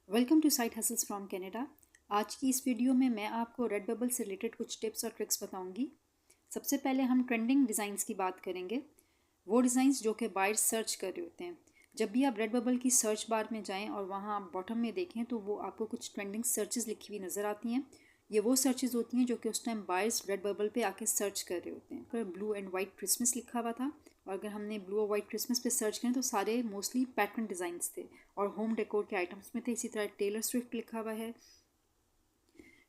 Welcome to side hustles from Canada. आज की इस वीडियो में मैं आपको रेड बबल से रिलेटेड कुछ टिप्स और ट्रिक्स बताऊंगी। सबसे पहले हम ट्रेंडिंग डिज़ाइंस की बात करेंगे, वो डिज़ाइंस जो कि बायर्स सर्च कर रहे होते हैं। जब भी आप रेड बबल की सर्च बार में जाएं और वहाँ आप बॉटम में देखें तो वो आपको कुछ ट्रेंडिंग सर्चेस लिखी हुई नज़र आती हैं। ये वो सर्चेस होती हैं जो कि उस टाइम बायर्स रेड बबल पे आके सर्च कर रहे होते हैं। पर ब्लू एंड वाइट क्रिसमस लिखा हुआ था, और अगर हमने ब्लू और वाइट क्रिसमस पे सर्च करें तो सारे मोस्टली पैटर्न डिज़ाइंस थे और होम डेकोर के आइटम्स में थे। इसी तरह टेलर स्विफ्ट लिखा हुआ है।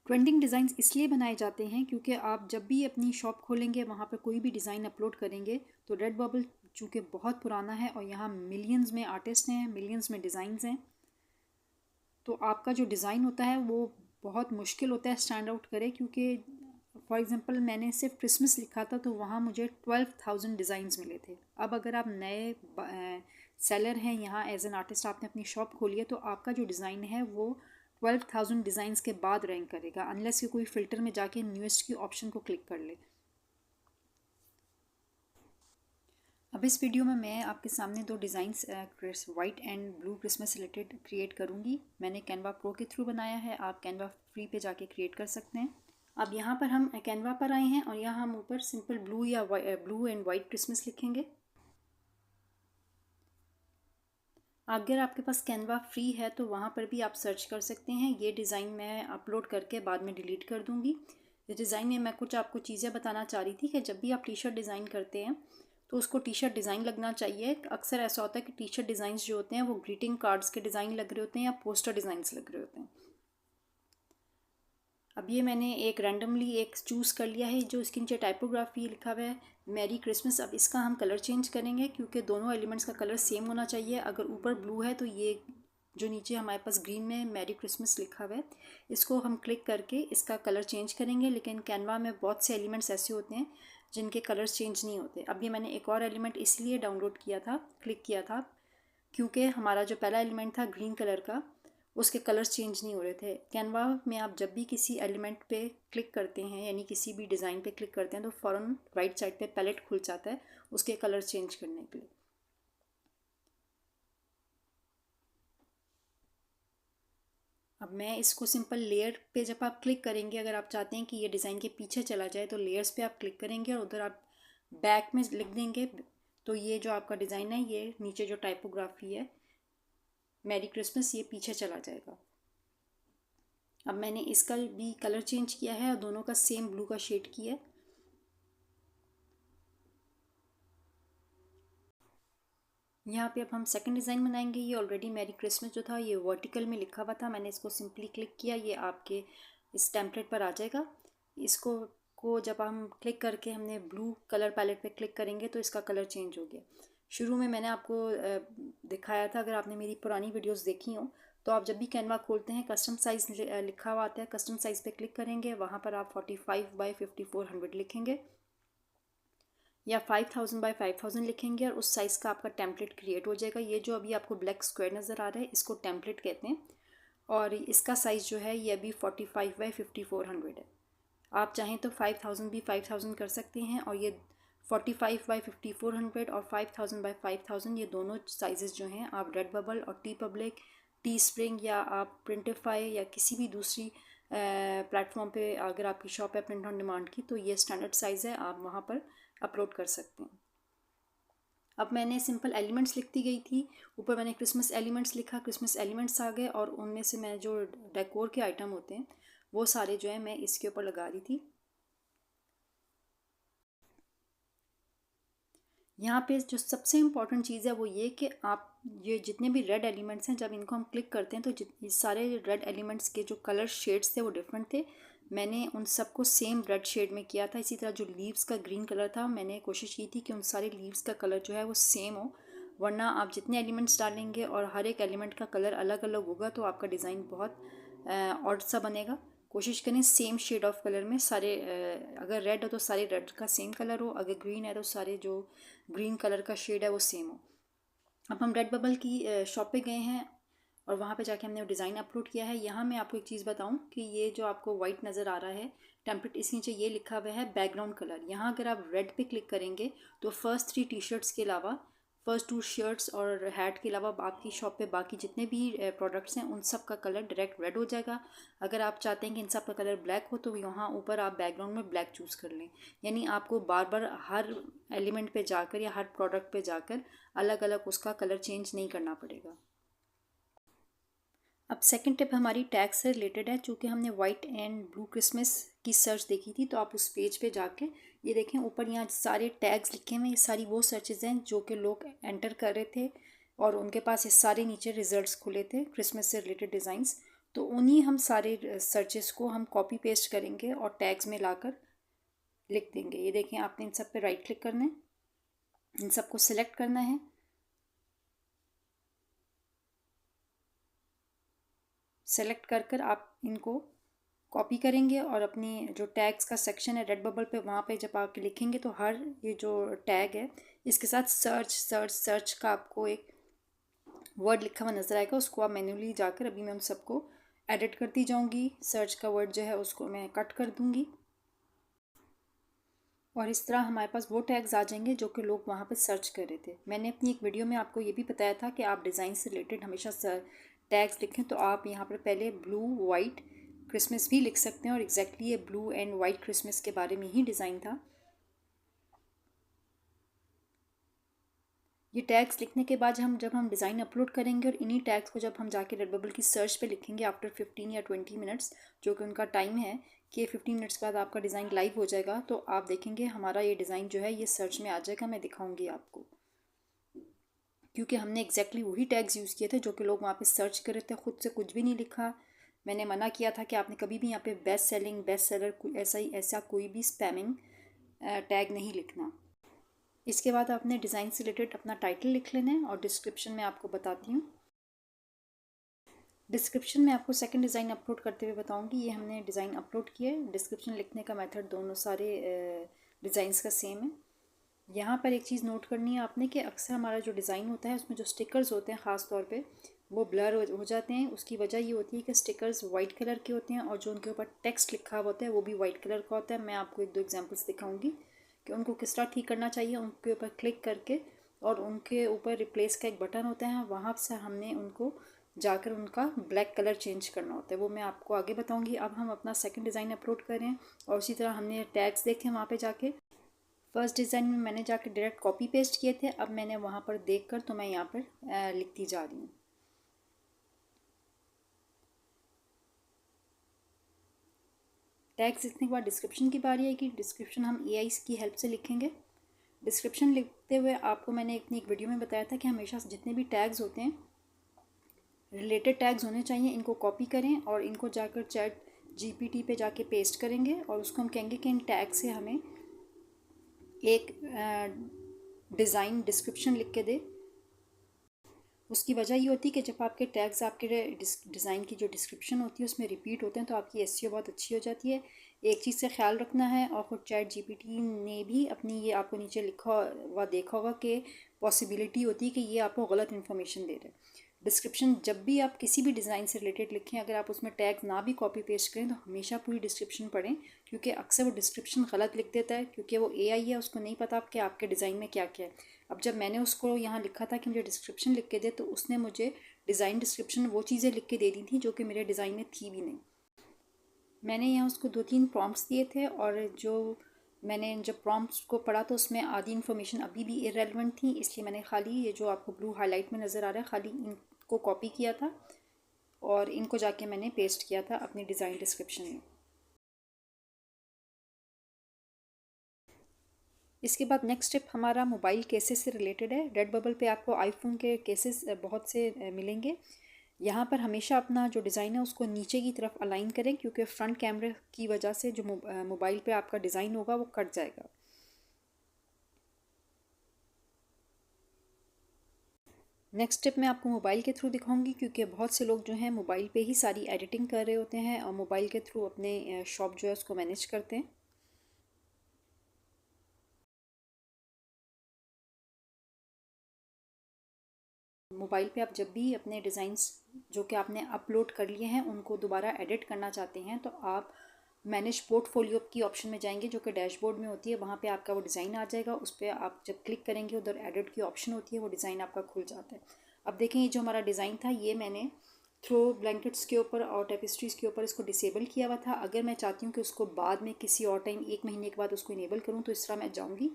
ट्रेंडिंग डिज़ाइंस इसलिए बनाए जाते हैं क्योंकि आप जब भी अपनी शॉप खोलेंगे, वहाँ पर कोई भी डिज़ाइन अपलोड करेंगे तो रेड बबल चूँकि बहुत पुराना है और यहाँ मिलियंस में आर्टिस्ट हैं, मिलियंस में डिज़ाइंस हैं, तो आपका जो डिज़ाइन होता है वो बहुत मुश्किल होता है स्टैंड आउट करे। क्योंकि फॉर एग्ज़ाम्पल मैंने सिर्फ क्रिसमस लिखा था तो वहाँ मुझे 12,000 डिज़ाइंस मिले थे। अब अगर आप नए सेलर हैं, यहाँ एज एन आर्टिस्ट आपने अपनी शॉप खोली है, तो आपका जो डिज़ाइन है वो 12,000 डिज़ाइंस के बाद रैंक करेगा, अनलेस कि कोई फ़िल्टर में जाके न्यूएस्ट की ऑप्शन को क्लिक कर ले। अब इस वीडियो में मैं आपके सामने दो designs white and blue Christmas related create करूँगी। मैंने कैनवा प्रो के थ्रू बनाया है, आप कैनवा फ्री पे जाके क्रिएट कर सकते हैं। अब यहाँ पर हम कैनवा पर आए हैं और यहाँ हम ऊपर सिंपल ब्लू या ब्लू एंड वाइट क्रिसमस लिखेंगे। अगर आपके पास कैनवा फ्री है तो वहाँ पर भी आप सर्च कर सकते हैं। ये डिज़ाइन मैं अपलोड करके बाद में डिलीट कर दूँगी। इस डिज़ाइन में मैं कुछ आपको चीज़ें बताना चाह रही थी कि जब भी आप टी शर्ट डिज़ाइन करते हैं तो उसको टी शर्ट डिज़ाइन लगना चाहिए। अक्सर ऐसा होता है कि टी शर्ट डिज़ाइंस जो होते हैं वो ग्रीटिंग कार्ड्स के डिज़ाइन लग रहे होते हैं या पोस्टर डिज़ाइंस लग रहे होते हैं। अब ये मैंने एक रैंडमली एक चूज़ कर लिया है जो इसके नीचे टाइपोग्राफी लिखा हुआ है मैरी क्रिसमस। अब इसका हम कलर चेंज करेंगे क्योंकि दोनों एलिमेंट्स का कलर सेम होना चाहिए। अगर ऊपर ब्लू है तो ये जो नीचे हमारे पास ग्रीन में मैरी क्रिसमस लिखा हुआ है, इसको हम क्लिक करके इसका कलर चेंज करेंगे। लेकिन कैनवा में बहुत से एलिमेंट्स ऐसे होते हैं जिनके कलर्स चेंज नहीं होते। अब ये मैंने एक और एलिमेंट इसलिए डाउनलोड किया था, क्लिक किया था, क्योंकि हमारा जो पहला एलिमेंट था ग्रीन कलर का, उसके कलर्स चेंज नहीं हो रहे थे। कैनवा में आप जब भी किसी एलिमेंट पे क्लिक करते हैं, यानी किसी भी डिज़ाइन पे क्लिक करते हैं, तो फ़ौरन राइट साइड पे पैलेट खुल जाता है उसके कलर चेंज करने के लिए। अब मैं इसको सिंपल लेयर पे जब आप क्लिक करेंगे, अगर आप चाहते हैं कि ये डिज़ाइन के पीछे चला जाए तो लेयर्स पे आप क्लिक करेंगे और उधर आप बैक में लिख देंगे, तो ये जो आपका डिज़ाइन है, ये नीचे जो टाइपोग्राफी है मैरी क्रिसमस, ये पीछे चला जाएगा। अब मैंने इसका भी कलर चेंज किया है और दोनों का सेम ब्लू का शेड किया है। यहाँ पे अब हम सेकंड डिज़ाइन बनाएंगे। ये ऑलरेडी मैरी क्रिसमस जो था ये वर्टिकल में लिखा हुआ था, मैंने इसको सिंपली क्लिक किया, ये आपके इस टेम्पलेट पर आ जाएगा। इसको जब हम क्लिक करके हमने ब्लू कलर पैलेट पे क्लिक करेंगे तो इसका कलर चेंज हो गया। शुरू में मैंने आपको दिखाया था, अगर आपने मेरी पुरानी वीडियोस देखी हो तो आप जब भी कैनवा खोलते हैं कस्टम साइज़ लिखा हुआ आता है, कस्टम साइज़ पे क्लिक करेंगे, वहाँ पर आप 45 बाई 5400 लिखेंगे या 5000 बाई 5000 लिखेंगे और उस साइज़ का आपका टेम्पलेट क्रिएट हो जाएगा। ये जो अभी आपको ब्लैक स्क्वायर नज़र आ रहा है इसको टेम्पलेट कहते हैं और इसका साइज़ जो है ये अभी 45 बाई 5400 है। आप चाहें तो 5000 भी 5000 कर सकते हैं, और ये 45 बाई 5400 और 5000 बाई 5000 ये दोनों साइज़ जो हैं आप रेड बबल और टी पब्लिक, टी स्प्रिंग या आप प्रिंटिफाई या किसी भी दूसरी प्लेटफॉर्म पे अगर आपकी शॉप है प्रिंट ऑन डिमांड की, तो ये स्टैंडर्ड साइज़ है, आप वहाँ पर अपलोड कर सकते हैं। अब मैंने सिंपल एलिमेंट्स लिखती गई थी, ऊपर मैंने क्रिसमस एलिमेंट्स लिखा, क्रिसमस एलिमेंट्स आ गए और उनमें से मैं जो डेकोर के आइटम होते हैं वो सारे जो है मैं इसके ऊपर लगा रही थी। यहाँ पे जो सबसे इम्पॉर्टेंट चीज़ है वो ये कि आप ये जितने भी रेड एलिमेंट्स हैं, जब इनको हम क्लिक करते हैं तो ये सारे रेड एलिमेंट्स के जो कलर शेड्स थे वो डिफरेंट थे। मैंने उन सबको सेम रेड शेड में किया था। इसी तरह जो लीव्स का ग्रीन कलर था, मैंने कोशिश की थी कि उन सारे लीव्स का कलर जो है वो सेम हो, वरना आप जितने एलिमेंट्स डालेंगे और हर एक एलिमेंट का कलर अलग अलग होगा तो आपका डिज़ाइन बहुत ऑड सा बनेगा। कोशिश करें सेम शेड ऑफ कलर में सारे, अगर रेड हो तो सारे रेड का सेम कलर हो, अगर ग्रीन है तो सारे जो ग्रीन कलर का शेड है वो सेम हो। अब हम रेड बबल की शॉप पे गए हैं और वहाँ पे जाके हमने वो डिज़ाइन अपलोड किया है। यहाँ मैं आपको एक चीज़ बताऊँ कि ये जो आपको वाइट नज़र आ रहा है टेम्पलेट, इसके नीचे ये लिखा हुआ है बैकग्राउंड कलर। यहाँ अगर आप रेड पे क्लिक करेंगे तो फर्स्ट 3 टी शर्ट्स के अलावा फर्स्ट 2 शर्ट्स और हैट के अलावा आपकी शॉप पे बाकी जितने भी प्रोडक्ट्स हैं उन सब का कलर डायरेक्ट रेड हो जाएगा। अगर आप चाहते हैं कि इन सब का कलर ब्लैक हो तो यहाँ ऊपर आप बैकग्राउंड में ब्लैक चूज़ कर लें। यानी आपको बार बार हर एलिमेंट पे जाकर या हर प्रोडक्ट पे जाकर अलग अलग उसका कलर चेंज नहीं करना पड़ेगा। अब सेकंड टिप हमारी टैग से रिलेटेड है। चूँकि हमने वाइट एंड ब्लू क्रिसमस की सर्च देखी थी, तो आप उस पेज पे जाके ये देखें ऊपर यहाँ सारे टैग्स लिखे हुए हैं। ये सारी वो सर्चेज हैं जो कि लोग एंटर कर रहे थे और उनके पास ये सारे नीचे रिजल्ट्स खुले थे क्रिसमस से रिलेटेड डिज़ाइंस। तो उन्हीं हम सारे सर्चेस को हम कॉपी पेस्ट करेंगे और टैग्स में लाकर लिख देंगे। ये देखें, आपने इन सब पे राइट क्लिक करना है, इन सबको सिलेक्ट करना है। सेलेक्ट कर कर आप इनको कॉपी करेंगे और अपनी जो टैग्स का सेक्शन है रेड बबल पे, वहाँ पे जब आके लिखेंगे तो हर ये जो टैग है इसके साथ सर्च सर्च सर्च का आपको एक वर्ड लिखा हुआ नज़र आएगा। उसको आप मैन्युअली जाकर, अभी मैं उन सबको एडिट करती जाऊँगी। सर्च का वर्ड जो है उसको मैं कट कर दूँगी और इस तरह हमारे पास वो टैग्स आ जाएंगे जो कि लोग वहाँ पे सर्च कर रहे थे। मैंने अपनी एक वीडियो में आपको ये भी बताया था कि आप डिज़ाइन से रिलेटेड हमेशा टैग्स लिखें। तो आप यहाँ पर पहले ब्लू वाइट क्रिसमस भी लिख सकते हैं और एग्जैक्टली ये ब्लू एंड वाइट क्रिसमस के बारे में ही डिज़ाइन था। ये टैग्स लिखने के बाद जब हम डिज़ाइन अपलोड करेंगे और इन्हीं टैग्स को जब हम जाके रेडबबल की सर्च पे लिखेंगे आफ्टर 15 या 20 मिनट्स, जो कि उनका टाइम है कि 15 मिनट्स बाद आपका डिज़ाइन लाइव हो जाएगा, तो आप देखेंगे हमारा ये डिज़ाइन जो है ये सर्च में आ जाएगा। मैं दिखाऊंगी आपको, क्योंकि हमने एग्जैक्टली वही टैग्स यूज़ किए थे जो कि लोग वहाँ पे सर्च कर रहे थे। खुद से कुछ भी नहीं लिखा। मैंने मना किया था कि आपने कभी भी यहाँ पे बेस्ट सेलिंग, बेस्ट सेलर, ऐसा कोई भी स्पैमिंग टैग नहीं लिखना। इसके बाद आपने डिज़ाइन से रिलेटेड अपना टाइटल लिख लेना है और डिस्क्रिप्शन में आपको बताती हूँ। डिस्क्रिप्शन में आपको सेकंड डिज़ाइन अपलोड करते हुए बताऊँगी। ये हमने डिज़ाइन अपलोड किया है। डिस्क्रिप्शन लिखने का मेथड दोनों सारे डिज़ाइंस का सेम है। यहाँ पर एक चीज़ नोट करनी है आपने कि अक्सर हमारा जो डिज़ाइन होता है उसमें जो स्टिकर्स होते हैं ख़ास तौर पे वो ब्लर हो जाते हैं। उसकी वजह ये होती है कि स्टिकर्स वाइट कलर के होते हैं और जो उनके ऊपर टेक्स्ट लिखा हुआ होता है वो भी वाइट कलर का होता है। मैं आपको एक दो एग्जांपल्स दिखाऊंगी कि उनको किस तरह ठीक करना चाहिए। उनके ऊपर क्लिक करके और उनके ऊपर रिप्लेस का एक बटन होता है, वहाँ से हमने उनको जाकर उनका ब्लैक कलर चेंज करना होता है। वो मैं आपको आगे बताऊँगी। अब हम अपना सेकेंड डिज़ाइन अपलोड करें और उसी तरह हमने टैग्स देखे वहाँ पर जाके। फर्स्ट डिज़ाइन में मैंने जाकर डायरेक्ट कॉपी पेस्ट किए थे, अब मैंने वहाँ पर देखकर तो मैं यहाँ पर लिखती जा रही हूँ। टैग्स लिखने के बाद डिस्क्रिप्शन की बारी आएगी। डिस्क्रिप्शन हम एआई की हेल्प से लिखेंगे। डिस्क्रिप्शन लिखते हुए आपको मैंने अपनी एक वीडियो में बताया था कि हमेशा जितने भी टैग्स होते हैं रिलेटेड टैग्स होने चाहिए। इनको कॉपी करें और इनको जाकर चैट जीपीटी पे जाके पेस्ट करेंगे और उसको हम कहेंगे कि इन टैग से हमें एक डिज़ाइन डिस्क्रिप्शन लिख के दे। उसकी वजह ये होती है कि जब आपके टैग्स आपके डिज़ाइन की जो डिस्क्रिप्शन होती है उसमें रिपीट होते हैं तो आपकी एसईओ बहुत अच्छी हो जाती है। एक चीज़ से ख्याल रखना है, और ख़ुद चैट जीपीटी ने भी अपनी ये आपको नीचे लिखा हुआ देखा होगा कि पॉसिबिलिटी होती है कि ये आपको गलत इन्फॉर्मेशन दे रहे हैं। डिस्क्रिप्शन जब भी आप किसी भी डिज़ाइन से रिलेटेड लिखें, अगर आप उसमें टैग ना भी कॉपी पेस्ट करें तो हमेशा पूरी डिस्क्रिप्शन पढ़ें, क्योंकि अक्सर वो डिस्क्रिप्शन गलत लिख देता है, क्योंकि वो एआई है, उसको नहीं पता कि आपके डिज़ाइन में क्या क्या है। अब जब मैंने उसको यहाँ लिखा था कि मुझे डिस्क्रिप्शन लिख के दे, तो उसने मुझे डिज़ाइन डिस्क्रिप्शन वो चीज़ें लिख के दे दी थी जो कि मेरे डिज़ाइन में थी भी नहीं। मैंने यहाँ उसको 2-3 प्रॉम्प्ट्स दिए थे और जो मैंने जब प्रॉम्प्ट्स को पढ़ा तो उसमें आधी इन्फॉर्मेशन अभी भी इरेलेवेंट थी, इसलिए मैंने खाली ये जो आपको ब्लू हाईलाइट में नज़र आ रहा है खाली इनको कॉपी किया था और इनको जाके मैंने पेस्ट किया था अपनी डिज़ाइन डिस्क्रिप्शन में। इसके बाद नेक्स्ट स्टेप हमारा मोबाइल केसेस से रिलेटेड है। रेडबबल पे आपको आईफोन के केसेस बहुत से मिलेंगे। यहाँ पर हमेशा अपना जो डिज़ाइन है उसको नीचे की तरफ अलाइन करें, क्योंकि फ्रंट कैमरे की वजह से जो मोबाइल पे आपका डिज़ाइन होगा वो कट जाएगा। नेक्स्ट स्टेप मैं आपको मोबाइल के थ्रू दिखाऊंगी, क्योंकि बहुत से लोग जो हैं मोबाइल पे ही सारी एडिटिंग कर रहे होते हैं और मोबाइल के थ्रू अपने शॉप जो है उसको मैनेज करते हैं। मोबाइल पे आप जब भी अपने डिज़ाइंस जो कि आपने अपलोड कर लिए हैं उनको दोबारा एडिट करना चाहते हैं, तो आप मैनेज पोर्टफोलियो की ऑप्शन में जाएंगे जो कि डैशबोर्ड में होती है। वहाँ पे आपका वो डिज़ाइन आ जाएगा। उस पर आप जब क्लिक करेंगे उधर एडिट की ऑप्शन होती है, वो डिज़ाइन आपका खुल जाता है। अब देखें, ये जो हमारा डिज़ाइन था ये मैंने थ्रो ब्लैंकेट्स के ऊपर और टेपेस्ट्रीज़ के ऊपर इसको डिसेबल किया हुआ था। अगर मैं चाहती हूँ कि उसको बाद में किसी और टाइम 1 महीने के बाद उसको इनेबल करूँ तो इस तरह मैं जाऊँगी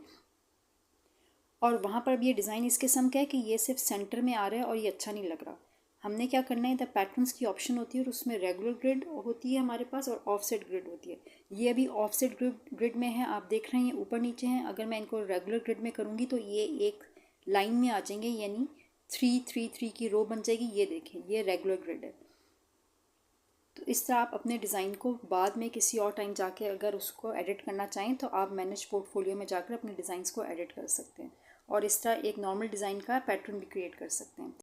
और वहाँ पर भी ये डिज़ाइन इस किस्म का है कि ये सिर्फ सेंटर में आ रहा है और ये अच्छा नहीं लग रहा। हमने क्या करना है, द पैटर्न्स की ऑप्शन होती है और उसमें रेगुलर ग्रिड होती है हमारे पास और ऑफसेट ग्रिड होती है। ये अभी ऑफसेट ग्रिड में है, आप देख रहे हैं ये ऊपर नीचे हैं। अगर मैं इनको रेगुलर ग्रिड में करूँगी तो ये एक लाइन में आ जाएंगे, यानी 3 3 3 की रो बन जाएगी। ये देखें, ये रेगुलर ग्रिड है। तो इस तरह आप अपने डिज़ाइन को बाद में किसी और टाइम जाके अगर उसको एडिट करना चाहें तो आप मैनेज पोर्टफोलियो में जाकर अपने डिज़ाइंस को एडिट कर सकते हैं और इस तरह एक नॉर्मल डिज़ाइन का पैटर्न भी क्रिएट कर सकते हैं।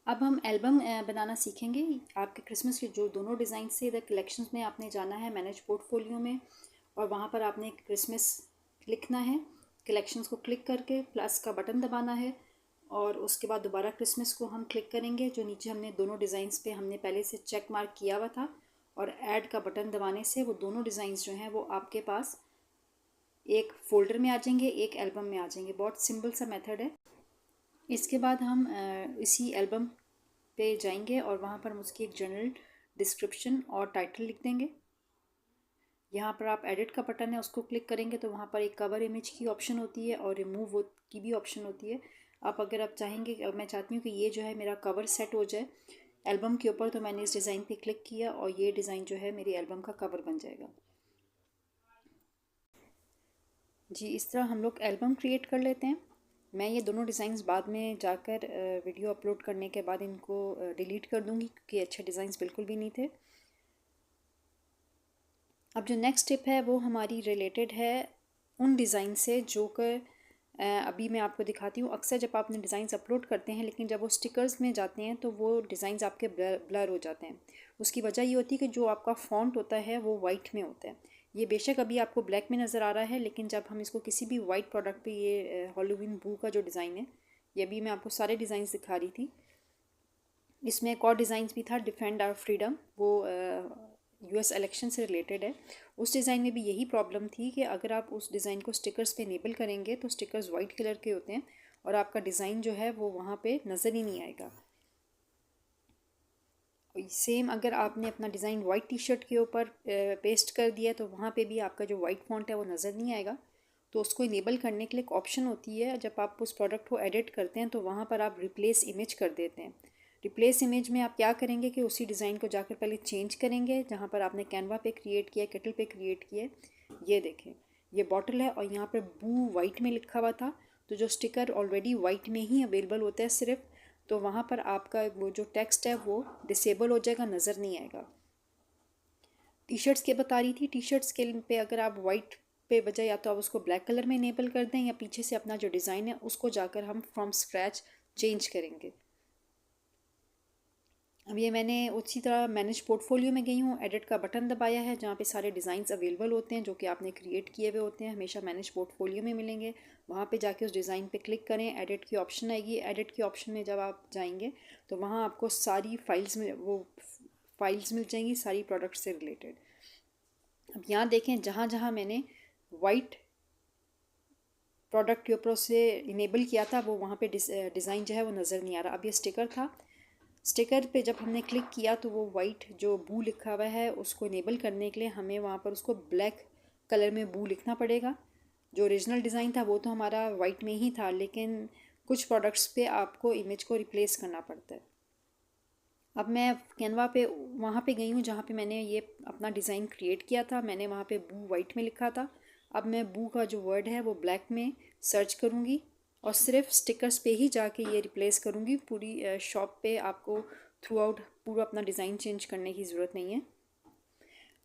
अब हम एल्बम बनाना सीखेंगे। आपके क्रिसमस के जो दोनों डिज़ाइन से इधर कलेक्शंस में आपने जाना है मैनेज पोर्टफोलियो में और वहाँ पर आपने क्रिसमस लिखना है। कलेक्शंस को क्लिक करके प्लस का बटन दबाना है और उसके बाद दोबारा क्रिसमस को हम क्लिक करेंगे। जो नीचे हमने दोनों डिज़ाइंस पे हमने पहले से चेक मार्क किया हुआ था और ऐड का बटन दबाने से वो दोनों डिज़ाइंस जो हैं वो आपके पास एक फ़ोल्डर में आ जाएंगे, एक एल्बम में आ जाएंगे। बहुत सिंपल सा मेथड है। इसके बाद हम इसी एल्बम पे जाएंगे और वहाँ पर हम उसकी एक जनरल डिस्क्रिप्शन और टाइटल लिख देंगे। यहाँ पर आप एडिट का बटन है, उसको क्लिक करेंगे तो वहाँ पर एक कवर इमेज की ऑप्शन होती है और रिमूव की भी ऑप्शन होती है। अगर आप चाहेंगे, मैं चाहती हूँ कि ये जो है मेरा कवर सेट हो जाए एल्बम के ऊपर, तो मैंने इस डिज़ाइन पे क्लिक किया और ये डिज़ाइन जो है मेरी एल्बम का कवर बन जाएगा। जी, इस तरह हम लोग एल्बम क्रिएट कर लेते हैं। मैं ये दोनों डिज़ाइंस बाद में जाकर वीडियो अपलोड करने के बाद इनको डिलीट कर दूँगी क्योंकि अच्छे डिज़ाइंस बिल्कुल भी नहीं थे। अब जो नेक्स्ट टिप है वो हमारी रिलेटेड है उन डिज़ाइन से जो कर अभी मैं आपको दिखाती हूँ। अक्सर जब आप अपने डिज़ाइंस अपलोड करते हैं लेकिन जब वो स्टिकर्स में जाते हैं तो वो डिज़ाइंस आपके ब्लर हो जाते हैं। उसकी वजह ये होती है कि जो आपका फ़ॉन्ट होता है वो वाइट में होता है। ये बेशक अभी आपको ब्लैक में नज़र आ रहा है लेकिन जब हम इसको किसी भी वाइट प्रोडक्ट पे, ये हैलोवीन बू का जो डिज़ाइन है, ये अभी मैं आपको सारे डिज़ाइन दिखा रही थी। इसमें एक और डिज़ाइन भी था, डिफेंड आवर फ्रीडम, वो यूएस इलेक्शन से रिलेटेड है। उस डिज़ाइन में भी यही प्रॉब्लम थी कि अगर आप उस डिज़ाइन को स्टिकर्स पे इनेबल करेंगे तो स्टिकर्स वाइट कलर के होते हैं और आपका डिज़ाइन जो है वो वहाँ पे नज़र ही नहीं आएगा। सेम अगर आपने अपना डिज़ाइन वाइट टी शर्ट के ऊपर पेस्ट कर दिया तो वहाँ पे भी आपका जो वाइट फॉन्ट है वो नज़र नहीं आएगा। तो उसको इनेबल करने के लिए एक ऑप्शन होती है, जब आप उस प्रोडक्ट को एडिट करते हैं तो वहाँ पर आप रिप्लेस इमेज कर देते हैं। रिप्लेस इमेज में आप क्या करेंगे कि उसी डिज़ाइन को जाकर पहले चेंज करेंगे जहाँ पर आपने कैनवा पे क्रिएट किया, केटल पे क्रिएट किया। ये देखें, ये बॉटल है और यहाँ पर बू वाइट में लिखा हुआ था। तो जो स्टिकर ऑलरेडी वाइट में ही अवेलेबल होता है सिर्फ, तो वहाँ पर आपका वो जो टेक्स्ट है वो डिसेबल हो जाएगा, नज़र नहीं आएगा। टी शर्ट्स के बता रही थी, टी शर्ट्स के पे अगर आप वाइट पे बजाय या तो आप उसको ब्लैक कलर में इनेबल कर दें या पीछे से अपना जो डिज़ाइन है उसको जाकर हम फ्रॉम स्क्रैच चेंज करेंगे। अब ये मैंने उसी तरह मैनेज पोर्टफोलियो में गई हूँ, एडिट का बटन दबाया है जहाँ पे सारे डिज़ाइंस अवेलेबल होते हैं जो कि आपने क्रिएट किए हुए होते हैं, हमेशा मैनेज पोर्टफोलियो में मिलेंगे। वहाँ पे जाके उस डिज़ाइन पे क्लिक करें, एडिट की ऑप्शन आएगी। एडिट की ऑप्शन में जब आप जाएंगे तो वहाँ आपको सारी फाइल्स मिल जाएंगी, सारी प्रोडक्ट से रिलेटेड। अब यहाँ देखें, जहाँ जहाँ मैंने वाइट प्रोडक्ट के ऊपर से इनेबल किया था वो वहाँ पे डिज़ाइन जो है वो नज़र नहीं आ रहा। अब ये स्टिकर था, स्टिकर पे जब हमने क्लिक किया तो वो वाइट जो बू लिखा हुआ है उसको इनेबल करने के लिए हमें वहाँ पर उसको ब्लैक कलर में बू लिखना पड़ेगा। जो ओरिजिनल डिज़ाइन था वो तो हमारा वाइट में ही था लेकिन कुछ प्रोडक्ट्स पे आपको इमेज को रिप्लेस करना पड़ता है। अब मैं कैनवा पे वहाँ पे गई हूँ जहाँ पे मैंने ये अपना डिज़ाइन क्रिएट किया था। मैंने वहाँ पे बू वाइट में लिखा था। अब मैं बू का जो वर्ड है वो ब्लैक में सर्च करूँगी और सिर्फ स्टिकर्स पे ही जाके ये रिप्लेस करूँगी। पूरी शॉप पे आपको थ्रू आउट पूरा अपना डिज़ाइन चेंज करने की ज़रूरत नहीं है।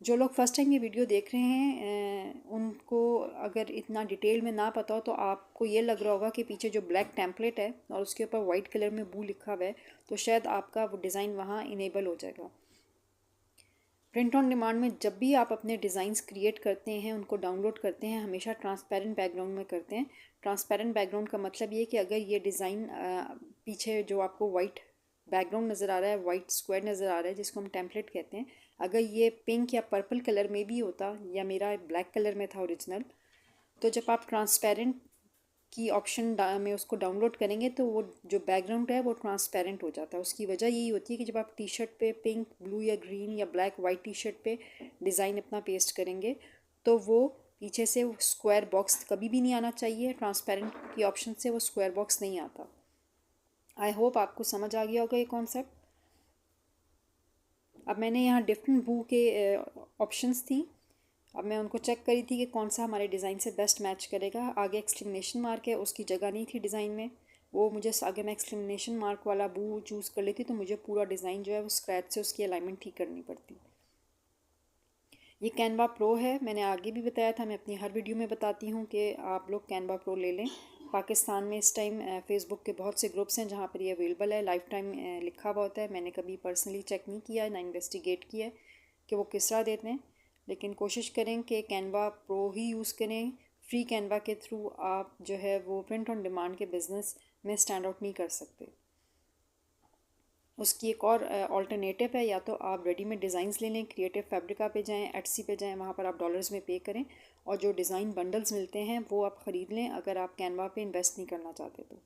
जो लोग फर्स्ट टाइम ये वीडियो देख रहे हैं उनको अगर इतना डिटेल में ना पता हो तो आपको ये लग रहा होगा कि पीछे जो ब्लैक टेम्पलेट है और उसके ऊपर वाइट कलर में बू लिखा हुआ है तो शायद आपका वो डिज़ाइन वहाँ इनेबल हो जाएगा। प्रिंट ऑन डिमांड में जब भी आप अपने डिज़ाइंस क्रिएट करते हैं, उनको डाउनलोड करते हैं, हमेशा ट्रांसपेरेंट बैकग्राउंड में करते हैं। ट्रांसपेरेंट बैकग्राउंड का मतलब ये कि अगर ये डिज़ाइन पीछे जो आपको वाइट बैकग्राउंड नज़र आ रहा है, वाइट स्क्वायर नज़र आ रहा है जिसको हम टेम्पलेट कहते हैं, अगर ये पिंक या पर्पल कलर में भी होता या मेरा ब्लैक कलर में था ओरिजिनल, तो जब आप ट्रांसपेरेंट की ऑप्शन में उसको डाउनलोड करेंगे तो वो जो बैकग्राउंड है वो ट्रांसपेरेंट हो जाता है। उसकी वजह यही होती है कि जब आप टी शर्ट पे पिंक, ब्लू या ग्रीन या ब्लैक वाइट टी शर्ट पे डिज़ाइन अपना पेस्ट करेंगे तो वो पीछे से स्क्वायर बॉक्स कभी भी नहीं आना चाहिए। ट्रांसपेरेंट की ऑप्शन से वो स्क्वायर बॉक्स नहीं आता। आई होप आपको समझ आ गया होगा ये कॉन्सेप्ट। अब मैंने यहाँ डिफरेंट बू के ऑप्शंस थी, अब मैं उनको चेक करी थी कि कौन सा हमारे डिज़ाइन से बेस्ट मैच करेगा। आगे एक्सक्लेमेशन मार्क है, उसकी जगह नहीं थी डिज़ाइन में, वो मुझे आगे मैं एक्सक्लेमेशन मार्क वाला बू चूज़ कर लेती तो मुझे पूरा डिज़ाइन जो है वो स्क्रैच से उसकी अलाइनमेंट ठीक करनी पड़ती। ये कैनवा प्रो है, मैंने आगे भी बताया था, मैं अपनी हर वीडियो में बताती हूँ कि आप लोग कैनवा प्रो ले लें। पाकिस्तान में इस टाइम फ़ेसबुक के बहुत से ग्रुप्स हैं जहाँ पर ये अवेलेबल है, लाइफ टाइम लिखा हुआ होता है। मैंने कभी पर्सनली चेक नहीं किया, ना इन्वेस्टिगेट किया है कि वो किस तरह देते हैं, लेकिन कोशिश करें कि कैनवा प्रो ही यूज़ करें। फ्री कैनवा के थ्रू आप जो है वो प्रिंट ऑन डिमांड के बिज़नेस में स्टैंड आउट नहीं कर सकते। उसकी एक और ऑल्टरनेटिव है, या तो आप रेडीमेड डिज़ाइंस ले लें, क्रिएटिव फैब्रिका पे जाएं, एटसी पे जाएं, वहाँ पर आप डॉलर्स में पे करें और जो डिज़ाइन बंडल्स मिलते हैं वो आप ख़रीद लें अगर आप कैनवा पे इन्वेस्ट नहीं करना चाहते तो।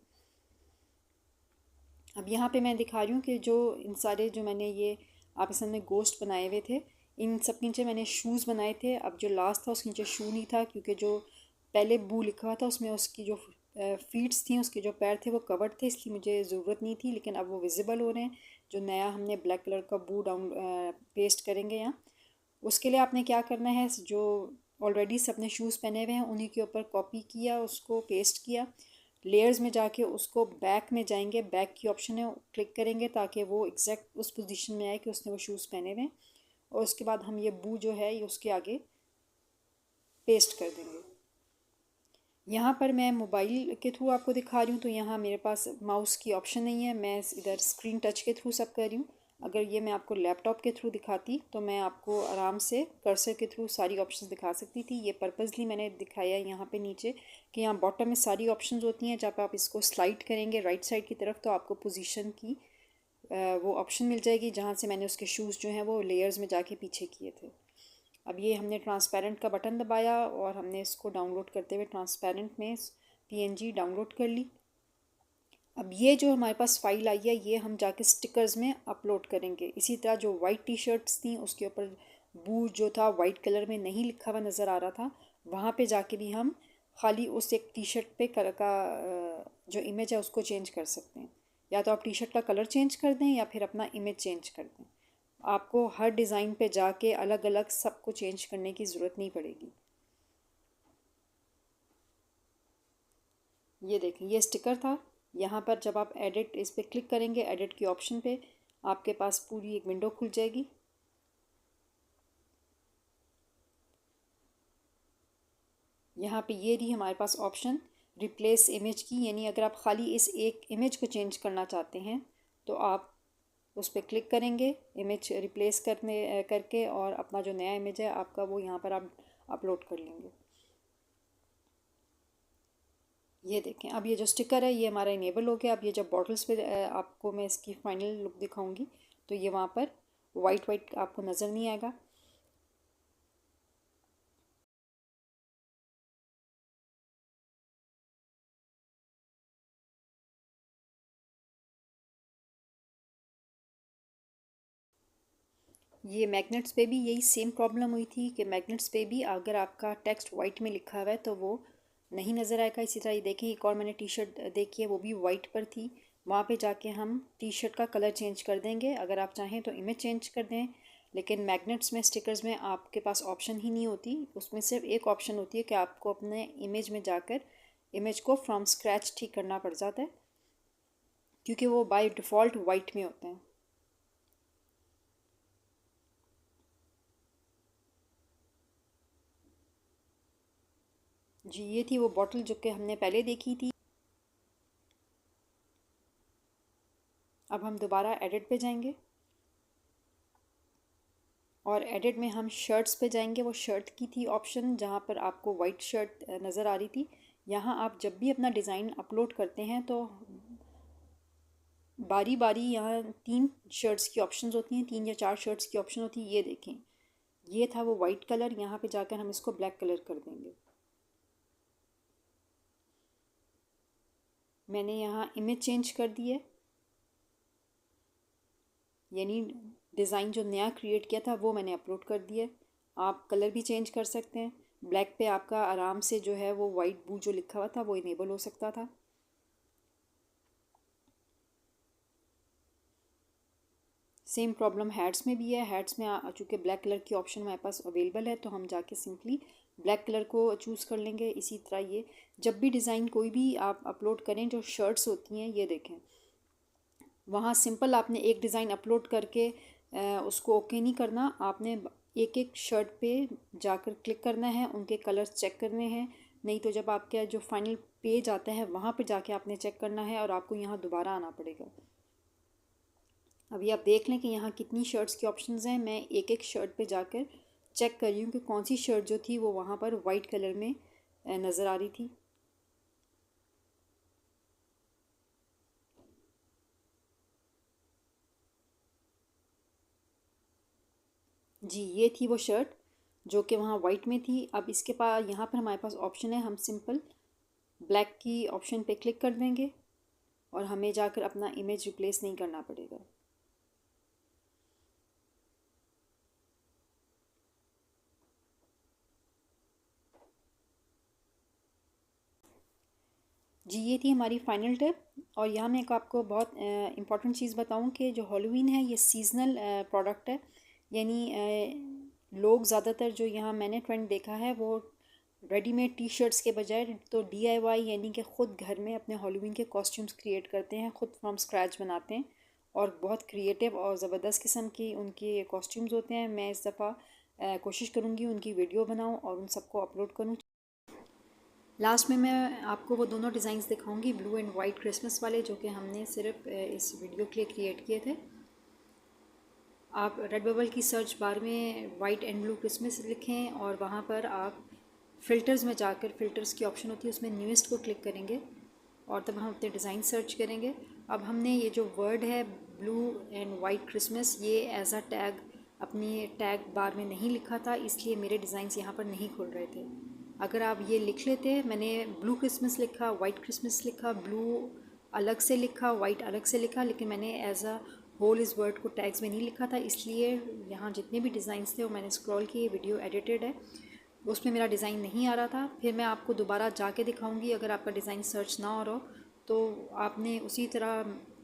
अब यहाँ पे मैं दिखा रही हूँ कि जो इन सारे जो मैंने ये आप असल में गोश्त बनाए हुए थे, इन सब के नीचे मैंने शूज़ बनाए थे। अब जो लास्ट था उसके नीचे शू नहीं था क्योंकि जो पहले बू लिखा हुआ था उसमें उसकी जो फीट्स थी, उसके जो पैर थे वो कवर्ड थे, इसलिए मुझे ज़रूरत नहीं थी, लेकिन अब वो विजिबल हो रहे हैं। जो नया हमने ब्लैक कलर का बू डाउन पेस्ट करेंगे यहाँ, उसके लिए आपने क्या करना है, जो ऑलरेडी सबने शूज़ पहने हुए हैं उन्हीं के ऊपर कॉपी किया, उसको पेस्ट किया, लेयर्स में जाके उसको बैक में जाएंगे, बैक की ऑप्शन है क्लिक करेंगे ताकि वो एग्जैक्ट उस पोजीशन में आए कि उसने वो शूज़ पहने हुए हैं। और उसके बाद हम ये बू जो है ये उसके आगे पेस्ट कर देंगे। यहाँ पर मैं मोबाइल के थ्रू आपको दिखा रही हूँ तो यहाँ मेरे पास माउस की ऑप्शन नहीं है, मैं इधर स्क्रीन टच के थ्रू सब कर रही हूँ। अगर ये मैं आपको लैपटॉप के थ्रू दिखाती तो मैं आपको आराम से कर्सर के थ्रू सारी ऑप्शंस दिखा सकती थी। ये पर्पसली मैंने दिखाया है यहाँ पे नीचे कि यहाँ बॉटम में सारी ऑप्शंस होती हैं। जब आप इसको स्लाइड करेंगे राइट साइड की तरफ तो आपको पोजीशन की वो ऑप्शन मिल जाएगी जहाँ से मैंने उसके शूज़ जो हैं वो लेयर्स में जाके पीछे किए थे। अब ये हमने ट्रांसपेरेंट का बटन दबाया और हमने इसको डाउनलोड करते हुए ट्रांसपेरेंट में पीएनजी डाउनलोड कर ली। अब ये जो हमारे पास फ़ाइल आई है ये हम जाके स्टिकर्स में अपलोड करेंगे। इसी तरह जो वाइट टी शर्ट्स थी उसके ऊपर बू जो था वाइट कलर में नहीं लिखा हुआ नज़र आ रहा था, वहाँ पे जाके भी हम खाली उस एक टी शर्ट पे कलर का जो इमेज है उसको चेंज कर सकते हैं। या तो आप टी शर्ट का कलर चेंज कर दें या फिर अपना इमेज चेंज कर दें। आपको हर डिज़ाइन पे जाके अलग अलग सबको चेंज करने की ज़रूरत नहीं पड़ेगी। ये देखें ये स्टिकर था, यहाँ पर जब आप एडिट इस पर क्लिक करेंगे एडिट की ऑप्शन पे आपके पास पूरी एक विंडो खुल जाएगी। यहाँ पे ये रही हमारे पास ऑप्शन रिप्लेस इमेज की, यानी अगर आप ख़ाली इस एक इमेज को चेंज करना चाहते हैं तो आप उस पर क्लिक करेंगे इमेज रिप्लेस करके और अपना जो नया इमेज है आपका वो यहाँ पर आप अपलोड कर लेंगे। ये देखें अब ये जो स्टिकर है ये हमारा इनेबल हो गया। अब ये जब बॉटल्स पे आपको मैं इसकी फ़ाइनल लुक दिखाऊंगी तो ये वहाँ पर वाइट वाइट आपको नज़र नहीं आएगा। ये मैग्नेट्स पे भी यही सेम प्रॉब्लम हुई थी कि मैग्नेट्स पे भी अगर आपका टेक्स्ट वाइट में लिखा हुआ है तो वो नहीं नज़र आएगा। इसी तरह ये देखिए एक और मैंने टी शर्ट देखी है वो भी वाइट पर थी, वहाँ पे जाके हम टी शर्ट का कलर चेंज कर देंगे। अगर आप चाहें तो इमेज चेंज कर दें, लेकिन मैग्नेट्स में स्टिकर्स में आपके पास ऑप्शन ही नहीं होती। उसमें सिर्फ एक ऑप्शन होती है कि आपको अपने इमेज में जाकर इमेज को फ्रॉम स्क्रैच ठीक करना पड़ जाता है क्योंकि वो बाय डिफ़ॉल्ट वाइट में होते हैं। जी ये थी वो बॉटल जो कि हमने पहले देखी थी। अब हम दोबारा एडिट पे जाएंगे और एडिट में हम शर्ट्स पे जाएंगे। वो शर्ट की थी ऑप्शन जहाँ पर आपको वाइट शर्ट नज़र आ रही थी। यहाँ आप जब भी अपना डिज़ाइन अपलोड करते हैं तो बारी बारी यहाँ 3 शर्ट्स की ऑप्शंस होती हैं, 3 या 4 शर्ट्स की ऑप्शन होती है। ये देखें, ये था वो वाइट कलर, यहाँ पे जाकर हम इसको ब्लैक कलर कर देंगे। मैंने यहाँ इमेज चेंज कर दी है, यानी डिज़ाइन जो नया क्रिएट किया था वो मैंने अपलोड कर दिया है। आप कलर भी चेंज कर सकते हैं। ब्लैक पे आपका आराम से जो है वो वाइट बू जो लिखा हुआ था वो इनेबल हो सकता था। सेम प्रॉब्लम हैट्स में भी है। हैट्स में चूँकि ब्लैक कलर की ऑप्शन हमारे पास अवेलेबल है तो हम जाके सिंपली ब्लैक कलर को चूज़ कर लेंगे। इसी तरह ये जब भी डिज़ाइन कोई भी आप अपलोड करें, जो शर्ट्स होती हैं ये देखें, वहाँ सिंपल आपने एक डिज़ाइन अपलोड करके उसको ओके नहीं करना, आपने एक एक शर्ट पे जाकर क्लिक करना है, उनके कलर्स चेक करने हैं। नहीं तो जब आपका जो फाइनल पेज आता है वहाँ पे जाके आपने चेक करना है और आपको यहाँ दोबारा आना पड़ेगा। अभी आप देख लें कि यहाँ कितनी शर्ट्स की ऑप्शंस हैं। मैं एक एक शर्ट पे जाकर चेक कर रही हूँ कि कौन सी शर्ट जो थी वो वहाँ पर वाइट कलर में नज़र आ रही थी। जी, ये थी वो शर्ट जो कि वहाँ वाइट में थी। अब इसके पास यहाँ पर हमारे पास ऑप्शन है, हम सिंपल ब्लैक की ऑप्शन पे क्लिक कर देंगे और हमें जाकर अपना इमेज रिप्लेस नहीं करना पड़ेगा। जी, ये थी हमारी फाइनल टिप। और यहाँ मैं एक आपको बहुत इम्पॉर्टेंट चीज़ बताऊँ कि जो हैलोवीन है ये सीजनल प्रोडक्ट है, यानी लोग ज़्यादातर जो यहाँ मैंने ट्रेंड देखा है वो रेडीमेड टी शर्ट्स के बजाय तो DIY यानी कि ख़ुद घर में अपने हैलोवीन के कॉस्ट्यूम्स क्रिएट करते हैं, ख़ुद फ्रॉम स्क्रैच बनाते हैं और बहुत क्रिएटिव और ज़बरदस्त किस्म की उनके कॉस्ट्यूम्स होते हैं। मैं इस दफ़ा कोशिश करूँगी उनकी वीडियो बनाऊँ और उन सबको अपलोड करूँ। लास्ट में मैं आपको वो दोनों डिज़ाइंस दिखाऊंगी, ब्लू एंड वाइट क्रिसमस वाले, जो कि हमने सिर्फ इस वीडियो के लिए क्रिएट किए थे। आप रेड बबल की सर्च बार में वाइट एंड ब्लू क्रिसमस लिखें और वहाँ पर आप फ़िल्टर्स में जाकर फ़िल्टर्स की ऑप्शन होती है उसमें न्यूएस्ट को क्लिक करेंगे और तब हम अपने डिज़ाइन सर्च करेंगे। अब हमने ये जो वर्ड है ब्लू एंड वाइट क्रिसमस ये एज अ टैग अपनी टैग बार में नहीं लिखा था, इसलिए मेरे डिज़ाइंस यहाँ पर नहीं खुल रहे थे। अगर आप ये लिख लेते, मैंने ब्लू क्रिसमस लिखा, वाइट क्रिसमस लिखा, ब्लू अलग से लिखा, वाइट अलग से लिखा, लेकिन मैंने एज अ होल इस वर्ड को टैग्स में नहीं लिखा था, इसलिए यहाँ जितने भी डिज़ाइंस थे वो मैंने स्क्रॉल किए, वीडियो एडिटेड है, उसमें मेरा डिज़ाइन नहीं आ रहा था। फिर मैं आपको दोबारा जाके दिखाऊंगी। अगर आपका डिज़ाइन सर्च ना हो रहा हो तो आपने उसी तरह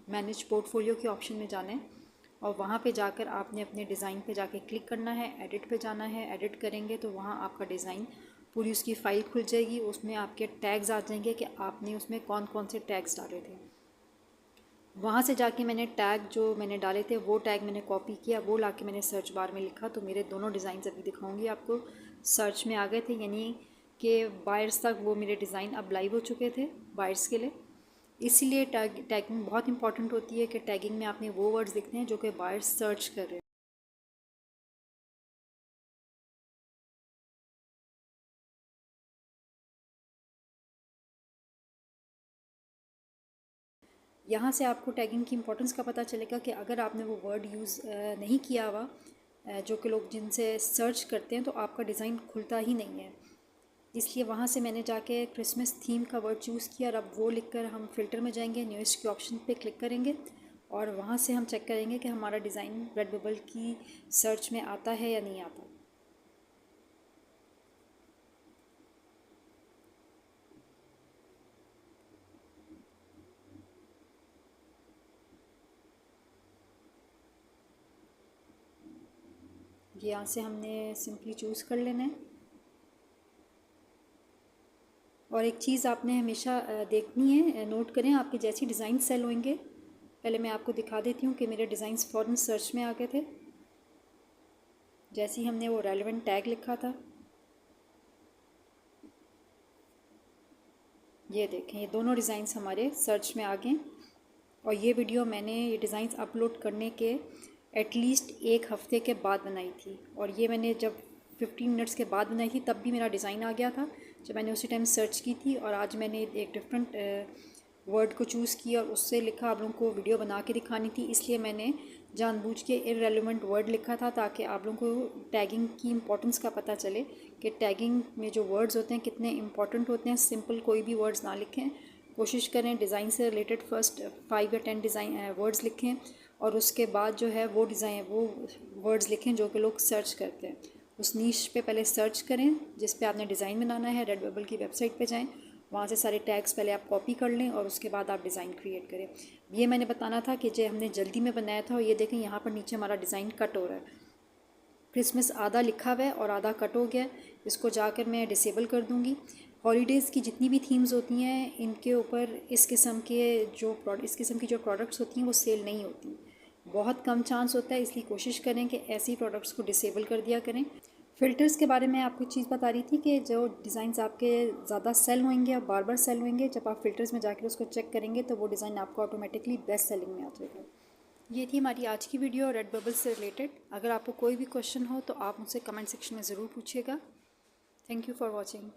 मैनेज पोर्टफोलियो के ऑप्शन में जाना है और वहाँ पे जाकर आपने अपने डिज़ाइन पे जाके क्लिक करना है, एडिट पे जाना है। एडिट करेंगे तो वहाँ आपका डिज़ाइन पूरी उसकी फ़ाइल खुल जाएगी, उसमें आपके टैग्स आ जाएंगे कि आपने उसमें कौन कौन से टैग्स डाले थे। वहाँ से जाके मैंने टैग जो मैंने डाले थे वो टैग मैंने कॉपी किया, वो लाके मैंने सर्च बार में लिखा, तो मेरे दोनों डिज़ाइन अभी दिखाऊंगी आपको सर्च में आ गए थे, यानी कि बायर्स तक वो मेरे डिज़ाइन अब लाइव हो चुके थे बायर्स के लिए। इसीलिए टैगिंग बहुत इंपॉर्टेंट होती है कि टैगिंग में आपने वो वर्ड्स लिखने हैं जो कि बायर्स सर्च कर रहे हैं। यहाँ से आपको टैगिंग की इंपॉर्टेंस का पता चलेगा कि अगर आपने वो वर्ड यूज़ नहीं किया हुआ जो कि लोग जिनसे सर्च करते हैं तो आपका डिज़ाइन खुलता ही नहीं है। इसलिए वहाँ से मैंने जाके क्रिसमस थीम का वर्ड चूज़ किया और अब वो लिखकर हम फ़िल्टर में जाएंगे, न्यूएस्ट के ऑप्शन पे क्लिक करेंगे और वहाँ से हम चेक करेंगे कि हमारा डिज़ाइन रेड बबल की सर्च में आता है या नहीं आता। यहाँ से हमने सिंपली चूज़ कर लेना है। और एक चीज़ आपने हमेशा देखनी है, नोट करें, आपके जैसी डिज़ाइन सेल होंगे। पहले मैं आपको दिखा देती हूँ कि मेरे डिज़ाइंस फ़ौरन सर्च में आ गए थे जैसे ही हमने वो रेलेवेंट टैग लिखा था। ये देखें, ये दोनों डिज़ाइंस हमारे सर्च में आ गए। और ये वीडियो मैंने ये डिज़ाइंस अपलोड करने के एटलीस्ट 1 हफ़्ते के बाद बनाई थी और ये मैंने जब 15 मिनट्स के बाद बनाई थी तब भी मेरा डिज़ाइन आ गया था जब मैंने उसी टाइम सर्च की थी। और आज मैंने एक डिफरेंट वर्ड को चूज़ किया और उससे लिखा। आप लोगों को वीडियो बना के दिखानी थी, इसलिए मैंने जानबूझ के इररेलेवेंट वर्ड लिखा था ताकि आप लोगों को टैगिंग की इम्पोर्टेंस का पता चले कि टैगिंग में जो वर्ड्स होते हैं कितने इंपॉर्टेंट होते हैं। सिंपल कोई भी वर्ड्स ना लिखें, कोशिश करें डिज़ाइन से रिलेटेड फर्स्ट 5 या 10 डिज़ाइन वर्ड्स लिखें और उसके बाद जो है वो वर्ड्स लिखें जो कि लोग सर्च करते हैं। उस नीश पे पहले सर्च करें जिस पे आपने डिज़ाइन बनाना है। रेडबबल की वेबसाइट पे जाएं, वहाँ से सारे टैग्स पहले आप कॉपी कर लें और उसके बाद आप डिज़ाइन क्रिएट करें। ये मैंने बताना था कि जो हमने जल्दी में बनाया था, और ये देखें यहाँ पर नीचे हमारा डिज़ाइन कट हो रहा है। क्रिसमस आधा लिखा हुआ है और आधा कट हो गया है। इसको जाकर मैं डिसेबल कर दूँगी। हॉलीडेज़ की जितनी भी थीम्स होती हैं इनके ऊपर इस किस्म की जो प्रोडक्ट्स होती हैं वो सेल नहीं होती, बहुत कम चांस होता है। इसलिए कोशिश करें कि ऐसी प्रोडक्ट्स को डिसेबल कर दिया करें। फ़िल्टर्स के बारे में आपको चीज़ बता रही थी कि जो डिज़ाइंस आपके ज़्यादा सेल होंगे और बार बार सेल होंगे, जब आप फ़िल्टर्स में जाकर उसको चेक करेंगे तो वो डिज़ाइन आपको ऑटोमेटिकली बेस्ट सेलिंग में आ जाएगा। ये थी हमारी आज की वीडियो रेडबबल से रिलेटेड। अगर आपको कोई भी क्वेश्चन हो तो आप मुझसे कमेंट सेक्शन में ज़रूर पूछिएगा। Thank you for watching.